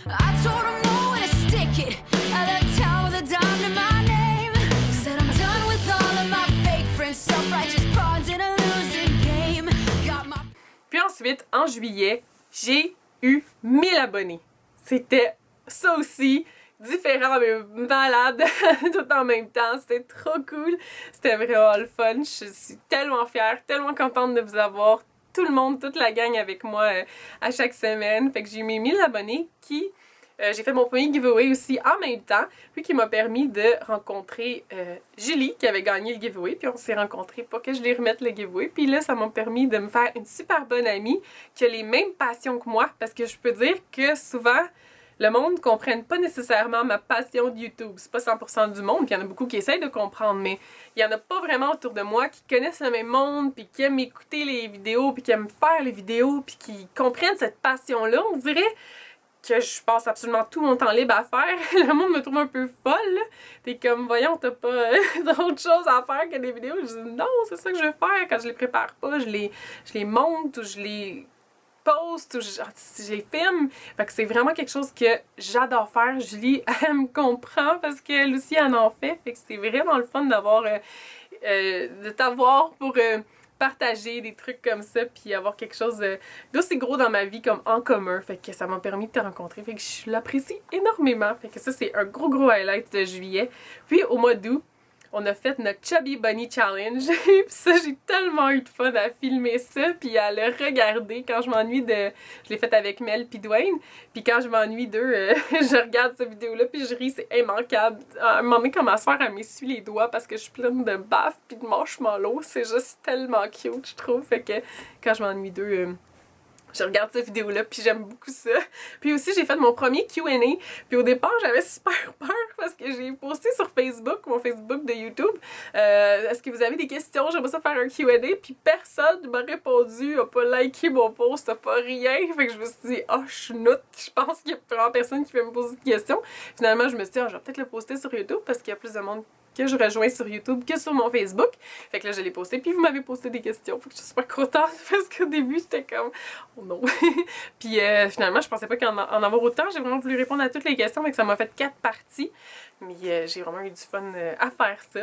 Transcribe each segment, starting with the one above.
I told him no way to stick it. I left town with a dime to my name. Said I'm done with all of my fake friends, self-righteous pawns in a losing game. Got my... Puis ensuite, en juillet, j'ai eu 1000 abonnés. C'était ça aussi, différent mais malade tout en même temps. C'était trop cool. C'était vraiment le fun. Je suis tellement fière, tellement contente de vous avoir. Tout le monde, toute la gang avec moi à chaque semaine. Fait que j'ai eu mes 1000 abonnés qui... j'ai fait mon premier giveaway aussi en même temps, puis qui m'a permis de rencontrer Julie qui avait gagné le giveaway, puis on s'est rencontrés pour que je lui remette le giveaway, puis là ça m'a permis de me faire une super bonne amie qui a les mêmes passions que moi, parce que je peux dire que souvent le monde ne comprenne pas nécessairement ma passion de YouTube. C'est pas 100% du monde, puis il y en a beaucoup qui essayent de comprendre, mais il y en a pas vraiment autour de moi qui connaissent le même monde, puis qui aiment écouter les vidéos, puis qui aiment faire les vidéos, puis qui comprennent cette passion-là, on dirait que je passe absolument tout mon temps libre à faire. Le monde me trouve un peu folle, là. T'es comme, voyons, t'as pas d'autres choses à faire que des vidéos. Je dis, non, c'est ça que je veux faire. Quand je les prépare pas, je les monte ou je les poste ou je les filme. Fait que c'est vraiment quelque chose que j'adore faire. Julie, elle me comprend parce qu'elle aussi, elle en fait. Fait que c'est vraiment le fun d'avoir, de t'avoir pour... partager des trucs comme ça, puis avoir quelque chose d'aussi gros dans ma vie comme en commun. Fait que ça m'a permis de te rencontrer. Fait que je l'apprécie énormément. Fait que ça, c'est un gros highlight de juillet. Puis au mois d'août, on a fait notre Chubby Bunny Challenge. Puis ça, j'ai tellement eu de fun à filmer ça, puis à le regarder quand je m'ennuie de... Je l'ai fait avec Mel puis Dwayne. Puis quand je m'ennuie d'eux, je regarde cette vidéo-là, puis je ris, c'est immanquable. À un moment donné, quand ma soeur, elle m'essuie les doigts parce que je suis pleine de baffes puis de marshmallows, c'est juste tellement cute, je trouve. Fait que quand je m'ennuie d'eux... je regarde cette vidéo-là, puis j'aime beaucoup ça. Puis aussi, j'ai fait mon premier Q&A. Puis au départ, j'avais super peur parce que j'ai posté sur Facebook, mon Facebook de YouTube. Est-ce que vous avez des questions? J'aimerais ça faire un Q&A. Puis personne m'a répondu, n'a pas liké mon post, n'a pas rien. Fait que je me suis dit, oh, je suis noute. Je pense qu'il y a vraiment personne qui veut me poser de questions. Finalement, je me suis dit, oh, je vais peut-être le poster sur YouTube parce qu'il y a plus de monde que je rejoins sur YouTube que sur mon Facebook. Fait que là, je l'ai posté, puis vous m'avez posté des questions. Fait que je suis super contente parce qu'au début, j'étais comme « Oh non! » Puis finalement, je pensais pas qu'en avoir autant. J'ai vraiment voulu répondre à toutes les questions, fait que ça m'a fait 4 parties. Mais j'ai vraiment eu du fun à faire ça.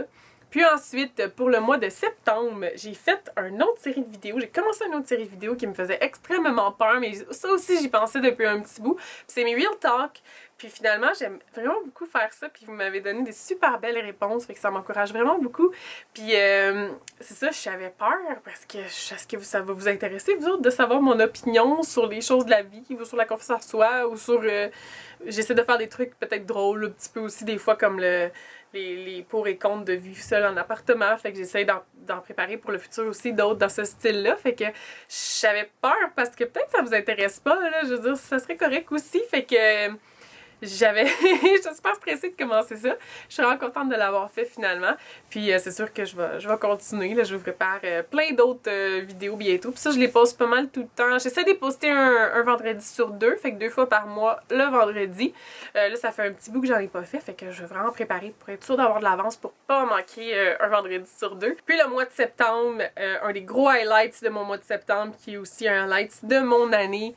Puis ensuite, pour le mois de septembre, j'ai fait une autre série de vidéos. J'ai commencé une autre série de vidéos qui me faisait extrêmement peur, mais ça aussi, j'y pensais depuis un petit bout. Puis c'est mes Real Talk. Puis finalement, j'aime vraiment beaucoup faire ça, puis vous m'avez donné des super belles réponses, fait que ça m'encourage vraiment beaucoup. Puis c'est ça, j'avais peur, parce que est-ce que ça va vous intéresser, vous autres, de savoir mon opinion sur les choses de la vie, ou sur la confiance en soi, ou sur... j'essaie de faire des trucs peut-être drôles, un petit peu aussi, des fois, comme les pour et contre de vivre seul en appartement, fait que j'essaie d'en préparer pour le futur aussi d'autres dans ce style-là, fait que j'avais peur, parce que peut-être ça vous intéresse pas, là, je veux dire, ça serait correct aussi, fait que... j'étais super stressée de commencer ça. Je suis vraiment contente de l'avoir fait finalement. Puis c'est sûr que je vais continuer. Là, je vous prépare plein d'autres vidéos bientôt. Puis ça, je les poste pas mal tout le temps. J'essaie de les poster un vendredi sur 2. Fait que 2 fois par mois, le vendredi. Là, ça fait un petit bout que j'en ai pas fait. Fait que je vais vraiment préparer pour être sûre d'avoir de l'avance pour pas manquer un vendredi sur 2. Puis le mois de septembre, un des gros highlights de mon mois de septembre, qui est aussi un highlight de mon année,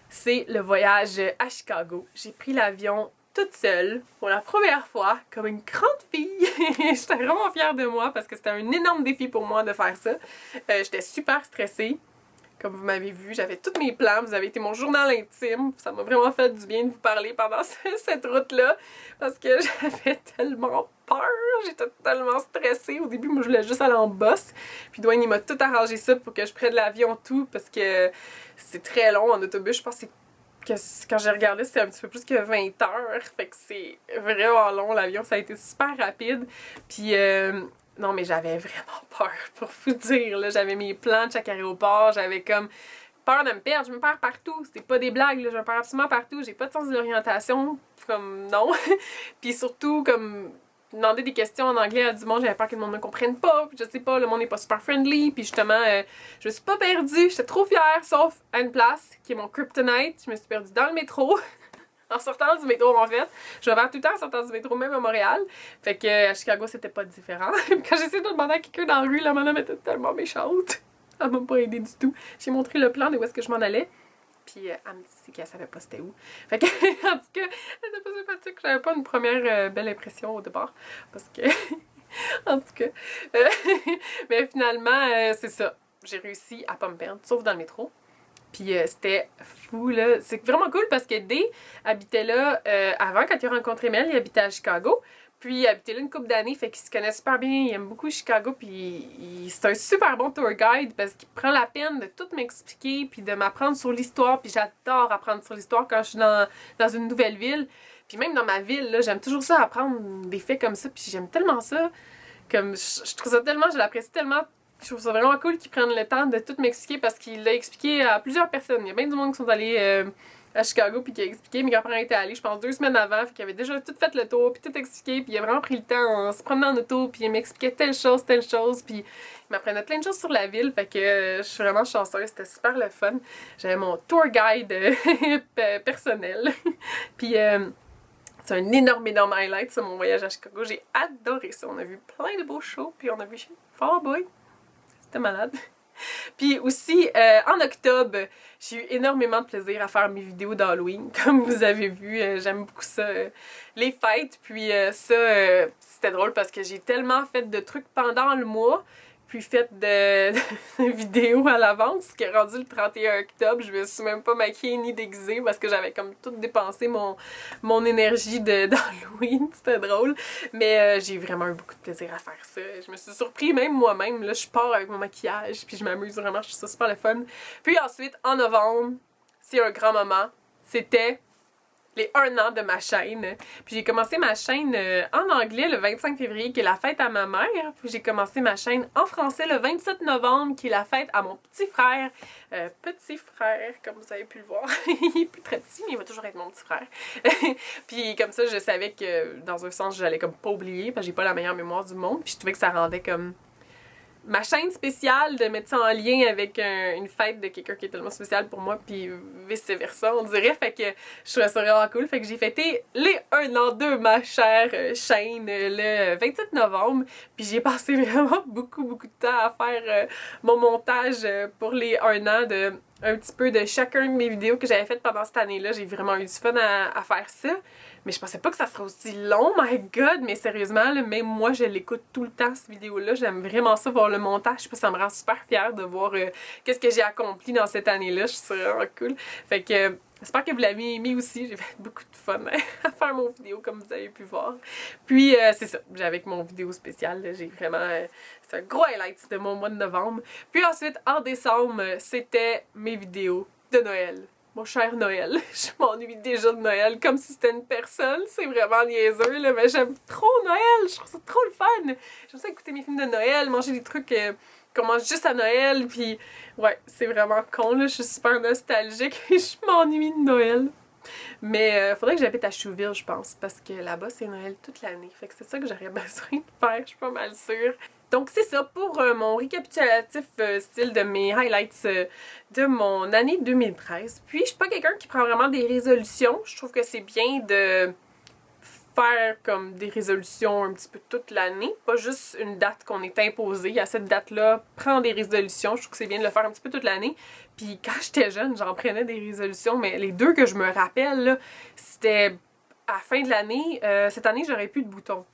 c'est le voyage à Chicago. J'ai pris l'avion toute seule pour la première fois, comme une grande fille. J'étais vraiment fière de moi parce que c'était un énorme défi pour moi de faire ça. J'étais super stressée. Comme vous m'avez vu, j'avais tous mes plans. Vous avez été mon journal intime. Ça m'a vraiment fait du bien de vous parler pendant cette route-là parce que j'avais tellement peur. J'étais tellement stressée. Au début, moi, je voulais juste aller en bosse. Puis Dwayne, il m'a tout arrangé ça pour que je prenne l'avion tout parce que c'est très long en autobus. Je pense que quand j'ai regardé, c'était un petit peu plus que 20 heures. Fait que c'est vraiment long, l'avion. Ça a été super rapide. Puis... non, mais j'avais vraiment peur, pour vous dire. J'avais mes plans de chaque aéroport. J'avais comme peur de me perdre. Je me perds partout. C'était pas des blagues. Là. Je me perds absolument partout. J'ai pas de sens de l'orientation. Comme, non. Puis surtout, comme, demander des questions en anglais à du monde, j'avais peur que le monde ne comprenne pas. Puis je sais pas, le monde n'est pas super friendly. Puis justement, je me suis pas perdue. J'étais trop fière, sauf à une place qui est mon kryptonite. Je me suis perdue dans le métro. En sortant du métro, en fait. Je vais faire tout le temps en sortant du métro, même à Montréal. Fait que à Chicago, c'était pas différent. Quand j'essayais de demander à quelqu'un dans la rue, la madame était tellement méchante. Elle m'a pas aidé du tout. J'ai montré le plan de où est-ce que je m'en allais. Puis elle me dit qu'elle savait pas c'était où. Fait que, en tout cas, elle était pas sympathique. J'avais pas une première belle impression au départ. Parce que, en tout cas. Mais finalement, c'est ça. J'ai réussi à pas me perdre, sauf dans le métro. Puis c'était fou, là. C'est vraiment cool parce que Day habitait là avant, quand il a rencontré Mel, il habitait à Chicago. Puis il habitait là une couple d'années, fait qu'il se connaît super bien, il aime beaucoup Chicago, puis c'est un super bon tour guide parce qu'il prend la peine de tout m'expliquer, puis de m'apprendre sur l'histoire, puis j'adore apprendre sur l'histoire quand je suis dans une nouvelle ville. Puis même dans ma ville, là, j'aime toujours ça, apprendre des faits comme ça, puis j'aime tellement ça. Comme, je trouve ça tellement, je l'apprécie tellement. Je trouve ça vraiment cool qu'ils prennent le temps de tout m'expliquer parce qu'il l'a expliqué à plusieurs personnes. Il y a bien du monde qui sont allés à Chicago puis qui a expliqué. Mes grands-parents étaient allés, je pense, 2 semaines avant, fait qu'il avait déjà tout fait le tour puis tout expliqué. Puis il a vraiment pris le temps en se promenant en auto puis il m'expliquait telle chose, puis il m'apprenait plein de choses sur la ville. Fait que je suis vraiment chanceuse, c'était super le fun. J'avais mon tour guide personnel. Puis c'est un énorme highlight, ça, mon voyage à Chicago. J'ai adoré ça. On a vu plein de beaux shows puis on a vu Fall Out Boy. C'était malade. Puis aussi, en octobre, j'ai eu énormément de plaisir à faire mes vidéos d'Halloween. Comme vous avez vu, j'aime beaucoup ça, les fêtes. Puis c'était drôle parce que j'ai tellement fait de trucs pendant le mois, puis fait de vidéos à l'avance, qui est rendu le 31 octobre. Je me suis même pas maquillée ni déguisée parce que j'avais comme tout dépensé mon énergie d'Halloween. C'était drôle. Mais j'ai vraiment eu beaucoup de plaisir à faire ça. Je me suis surpris même moi-même. Là, je pars avec mon maquillage, puis je m'amuse vraiment. Je trouve ça super le fun. Puis ensuite, en novembre, c'est un grand moment. C'était les 1 an de ma chaîne. Puis j'ai commencé ma chaîne en anglais le 25 février, qui est la fête à ma mère. Puis j'ai commencé ma chaîne en français le 27 novembre, qui est la fête à mon petit frère. Petit frère, comme vous avez pu le voir. Il est plus très petit, mais il va toujours être mon petit frère. Puis comme ça, je savais que dans un sens, j'allais comme pas oublier, parce que j'ai pas la meilleure mémoire du monde. Puis je trouvais que ça rendait comme ma chaîne spéciale, de mettre ça en lien avec une fête de quelqu'un qui est tellement spécial pour moi, puis vice-versa, on dirait. Fait que je trouvais ça vraiment cool. Fait que j'ai fêté les 1 an de ma chère chaîne le 27 novembre. Puis j'ai passé vraiment beaucoup de temps à faire mon montage pour les 1 an de un petit peu de chacun de mes vidéos que j'avais faites pendant cette année-là. J'ai vraiment eu du fun à faire ça. Mais je pensais pas que ça serait aussi long, my god! Mais sérieusement, là, même moi, je l'écoute tout le temps, cette vidéo-là. J'aime vraiment ça, voir le montage. Je sais pas, ça me rend super fière de voir qu'est-ce que j'ai accompli dans cette année-là. Je suis vraiment cool. Fait que j'espère que vous l'avez aimé aussi. J'ai fait beaucoup de fun à faire mon vidéo, comme vous avez pu voir. Puis, c'est ça. Avec mon vidéo spéciale, j'ai vraiment... c'est un gros highlight de mon mois de novembre. Puis ensuite, en décembre, c'était mes vidéos de Noël. Mon cher Noël. Je m'ennuie déjà de Noël comme si c'était une personne. C'est vraiment niaiseux, là, mais j'aime trop Noël. Je trouve ça trop le fun. J'aime ça écouter mes films de Noël, manger des trucs qu'on mange juste à Noël. Puis, ouais, c'est vraiment con, là. Je suis super nostalgique et je m'ennuie de Noël. Mais faudrait que j'habite à Chouville, je pense, parce que là-bas, c'est Noël toute l'année. Fait que c'est ça que j'aurais besoin de faire, je suis pas mal sûre. Donc c'est ça pour mon récapitulatif style de mes highlights de mon année 2013. Puis je suis pas quelqu'un qui prend vraiment des résolutions. Je trouve que c'est bien de faire comme des résolutions un petit peu toute l'année, pas juste une date qu'on est imposée. À cette date-là, prends des résolutions. Je trouve que c'est bien de le faire un petit peu toute l'année. Puis quand j'étais jeune, j'en prenais des résolutions, mais les 2 que je me rappelle, là, c'était à la fin de l'année. Cette année, j'aurais plus de boutons.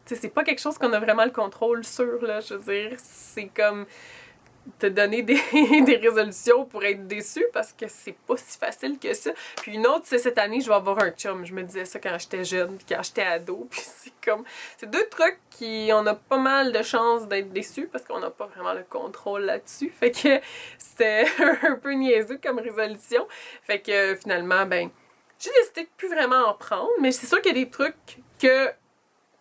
T'sais, c'est pas quelque chose qu'on a vraiment le contrôle sur, là, je veux dire. C'est comme te donner des résolutions pour être déçu parce que c'est pas si facile que ça. Puis une autre, c'est cette année, je vais avoir un chum. Je me disais ça quand j'étais jeune, puis quand j'étais ado. Puis c'est comme... c'est 2 trucs qui... on a pas mal de chances d'être déçus parce qu'on n'a pas vraiment le contrôle là-dessus. Fait que c'était un peu niaiseux comme résolution. Fait que finalement, ben, j'ai décidé de plus vraiment en prendre. Mais c'est sûr qu'il y a des trucs que...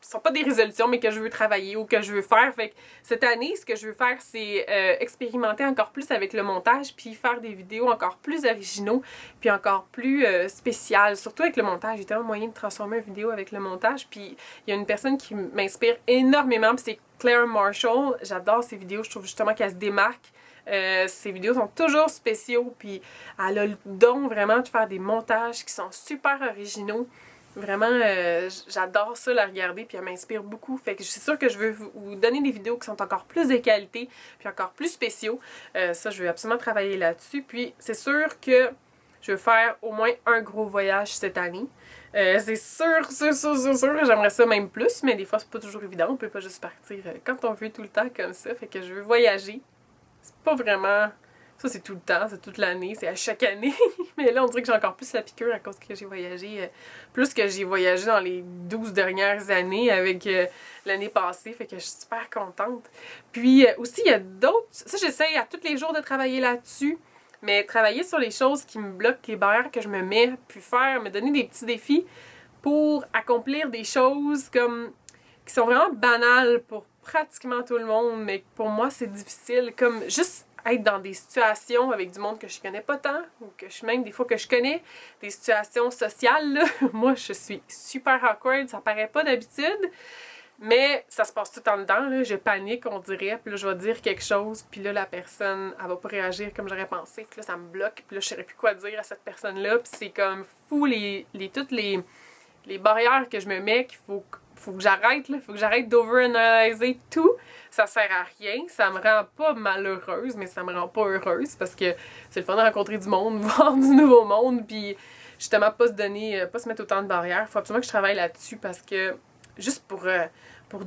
ce sont pas des résolutions, mais que je veux travailler ou que je veux faire. Fait que cette année, ce que je veux faire, c'est expérimenter encore plus avec le montage, puis faire des vidéos encore plus originaux, puis encore plus spéciales. Surtout avec le montage, j'ai tellement moyen de transformer une vidéo avec le montage. Puis il y a une personne qui m'inspire énormément, puis c'est Claire Marshall. J'adore ses vidéos, je trouve justement qu'elle se démarque. Ses vidéos sont toujours spéciaux, puis elle a le don vraiment de faire des montages qui sont super originaux. Vraiment, j'adore ça, la regarder, puis elle m'inspire beaucoup. Fait que je suis sûre que je veux vous donner des vidéos qui sont encore plus de qualité, puis encore plus spéciaux. Ça, je veux absolument travailler là-dessus. Puis c'est sûr que je veux faire au moins un gros voyage cette année. C'est sûr, j'aimerais ça même plus, mais des fois c'est pas toujours évident, on peut pas juste partir quand on veut tout le temps comme ça, fait que je veux voyager. C'est pas vraiment... Ça c'est tout le temps, c'est toute l'année, c'est à chaque année, mais là on dirait que j'ai encore plus la piqûre à cause que j'ai voyagé, plus que j'ai voyagé dans les 12 dernières années avec l'année passée, fait que je suis super contente. Puis aussi il y a d'autres... Ça j'essaye à tous les jours de travailler là-dessus. Mais travailler sur les choses qui me bloquent, les barrières que je me mets, puis me donner des petits défis pour accomplir des choses comme qui sont vraiment banales pour pratiquement tout le monde, mais pour moi c'est difficile, comme juste être dans des situations avec du monde que je connais pas tant, ou que même des fois que je connais, des situations sociales, là. Moi je suis super awkward, ça paraît pas d'habitude. Mais ça se passe tout en dedans, là. Je panique, on dirait, puis là, je vais dire quelque chose, puis là, la personne, elle va pas réagir comme j'aurais pensé, puis là, ça me bloque, puis là, je saurais plus quoi dire à cette personne-là, puis c'est comme fou, toutes les barrières que je me mets, qu'il faut que j'arrête, là, faut que j'arrête d'overanalyser tout. Ça sert à rien, ça me rend pas malheureuse, mais ça me rend pas heureuse, parce que c'est le fun de rencontrer du monde, voir du nouveau monde, puis justement, pas se mettre autant de barrières. Faut absolument que je travaille là-dessus, parce que juste pour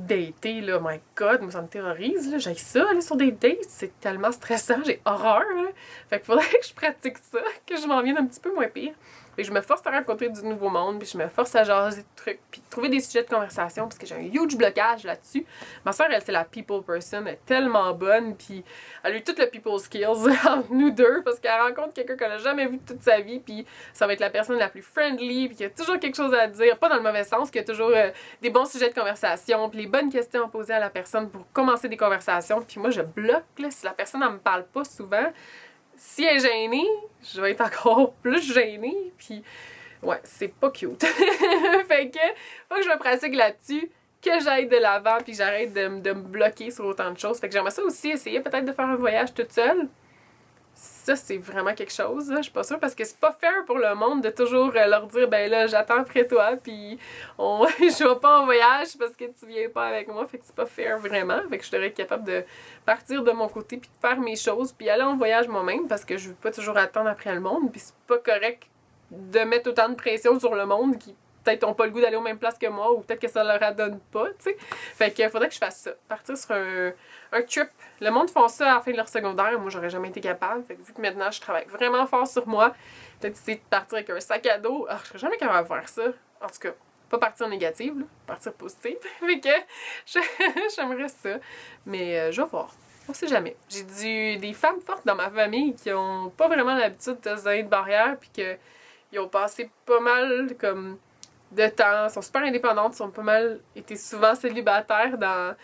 dater, là, my god, moi ça me terrorise, là, j'ai ça, aller sur des dates, c'est tellement stressant, j'ai horreur, là. Fait qu'il faudrait que je pratique ça, que je m'en vienne un petit peu moins pire. Fait que je me force à rencontrer du nouveau monde, puis je me force à jaser de trucs, puis trouver des sujets de conversation, parce que j'ai un huge blocage là-dessus. Ma soeur, elle, c'est la people person, elle est tellement bonne, puis elle a eu tout le people skills entre nous deux, parce qu'elle rencontre quelqu'un qu'elle a jamais vu de toute sa vie, puis ça va être la personne la plus friendly, puis qui a toujours quelque chose à dire, pas dans le mauvais sens, qui a toujours des bons sujets de conversation, puis les bonnes questions à poser à la personne pour commencer des conversations, puis moi, je bloque, là, si la personne, elle me parle pas souvent. Si elle est gênée, je vais être encore plus gênée, puis ouais, c'est pas cute. Fait que, faut que je me pratique là-dessus, que j'aille de l'avant, puis j'arrête de me bloquer sur autant de choses. Fait que j'aimerais ça aussi essayer peut-être de faire un voyage toute seule. Ça, c'est vraiment quelque chose, là. Je suis pas sûre, parce que c'est pas fair pour le monde de toujours leur dire, ben là, j'attends après toi, puis je vais pas en voyage parce que tu viens pas avec moi, fait que c'est pas fair vraiment. Fait que je devrais être capable de partir de mon côté, puis de faire mes choses, puis aller en voyage moi-même, parce que je veux pas toujours attendre après le monde, puis c'est pas correct de mettre autant de pression sur le monde qui peut-être n'ont pas le goût d'aller aux mêmes places que moi, ou peut-être que ça leur adonne pas, tu sais. Fait qu'il faudrait que je fasse ça. Partir sur un trip. Le monde font ça à la fin de leur secondaire. Moi, j'aurais jamais été capable. Fait que vu que maintenant, je travaille vraiment fort sur moi, peut-être essayer de partir avec un sac à dos. Alors, je serais jamais capable de faire ça. En tout cas, pas partir négative, là. Partir positive. Fait que j'aimerais ça. Mais je vais voir. On sait jamais. J'ai des femmes fortes dans ma famille qui ont pas vraiment l'habitude de se donner de barrières, puis qu'ils ont passé pas mal comme de temps, sont super indépendantes, sont pas mal été souvent célibataires dans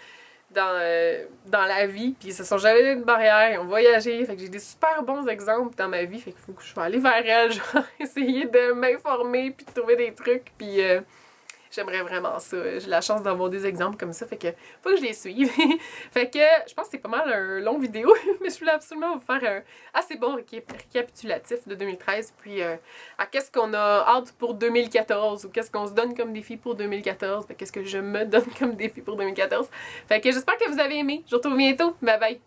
la vie, puis ils se sont jamais donné de barrière, ils ont voyagé, fait que j'ai des super bons exemples dans ma vie, fait qu'il faut que je vais aller vers elles, je vais essayer de m'informer, puis de trouver des trucs, puis j'aimerais vraiment ça. J'ai la chance d'avoir des exemples comme ça, fait que faut que je les suive. Fait que je pense que c'est pas mal un long vidéo, mais je voulais absolument vous faire un assez bon récapitulatif de 2013, puis à qu'est-ce qu'on a hâte pour 2014, ou qu'est-ce qu'on se donne comme défi pour 2014, qu'est-ce que je me donne comme défi pour 2014. Fait que j'espère que vous avez aimé. Je vous retrouve bientôt. Bye bye!